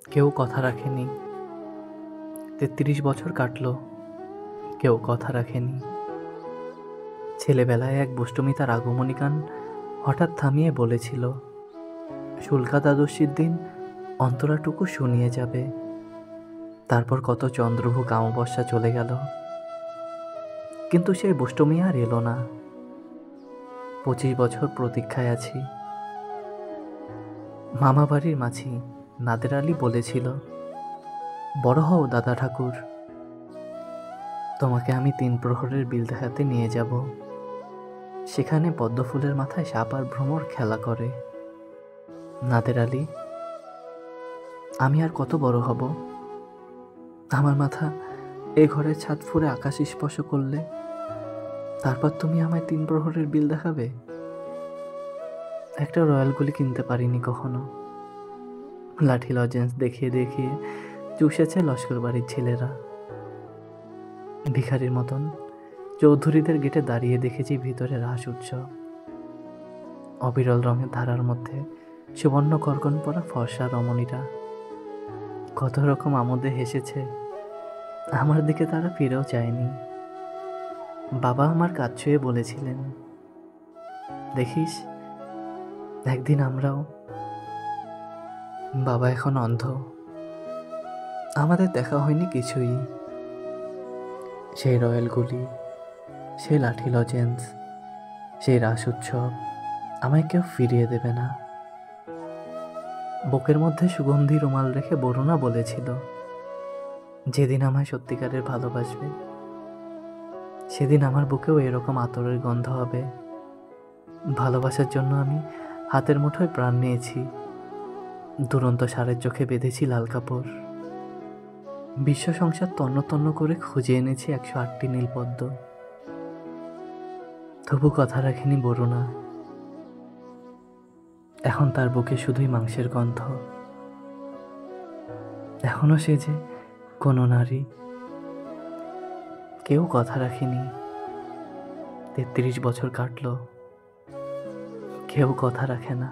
কেউ কথা রাখেনি। ৩৩ বছর কাটল, কেউ কথা রাখেনি। ছেলেবেলায় এক দুষ্টুমি তার আগমনী গান হঠাৎ থামিয়ে বলেছিল, শুল্কা দ্বাদশীর দিন অন্তরাটুকু শুনিয়ে যাবে। তারপর কত চন্দ্রভুক অমাবস্যা চলে গেল, কিন্তু সেই দুষ্টুমি আর এলো না। ২৫ বছর প্রতীক্ষায় আছি। মামা বাড়ির মাঝি নাদের আলী বলেছিল, বড় হও দাদা ঠাকুর, তোমাকে আমি ৩ প্রহরের বিল দেখাতে নিয়ে যাব। সেখানে পদ্মফুলের মাথায় সাপ আর ভ্রমর খেলা করে। নাদের আলী, আমি আর কত বড় হব? আমার মাথা এ ঘরের ছাদ ফুঁড়ে আকাশ স্পর্শ করলে তারপর তুমি আমায় ৩ প্রহরের বিল দেখাবে? একটা রয়্যাল গুলি কিনতে পারিনি কখনো। লাঠি লজেন্স দেখিয়ে দেখিয়ে চুষেছে লস্কর বাড়ির ছেলেরা। ভিখারির মতন চৌধুরীদের গেটে দাঁড়িয়ে দেখেছি ভিতরে রাস উৎসব। অবিরল রঙের ধারার মধ্যে সুবর্ণ কর্কন পরা ফর্সা রমণীরা কত রকম আমোদে হেসেছে। আমার দিকে তারা ফিরেও চায়নি। বাবা আমার কাজ ছুঁয়ে বলেছিলেন, দেখিস একদিন আমরাও। বাবা এখন অন্ধ, আমাদের দেখা হয়নি কিছুই। সেই রয়্যালগুলি, সেই লাঠি লজেন্স, সেই রাস উৎসব আমায় কেউ ফিরিয়ে দেবে না। বুকের মধ্যে সুগন্ধি রুমাল রেখে বরুণা বলেছিল, যেদিন আমায় সত্যিকারের ভালোবাসবে সেদিন আমার বুকেও এরকম আতরের গন্ধ হবে। ভালোবাসার জন্য আমি হাতের মুঠোয় প্রাণ নিয়েছি। দুরন্ত ষাঁড়ের চোখে বেঁধেছি লাল কাপড়। বিশ্ব সংসার তন্ন তন্ন করে খুঁজে এনেছি ১০৮টি নীলপদ্ম। তবু কথা রাখেনি বরুণা। এখন তার বুকে শুধুই মাংসের গন্ধ। এখনো সে যে কোনো নারী। কেউ কথা রাখেনি। ৩৩ বছর কাটল, কেউ কথা রাখে না।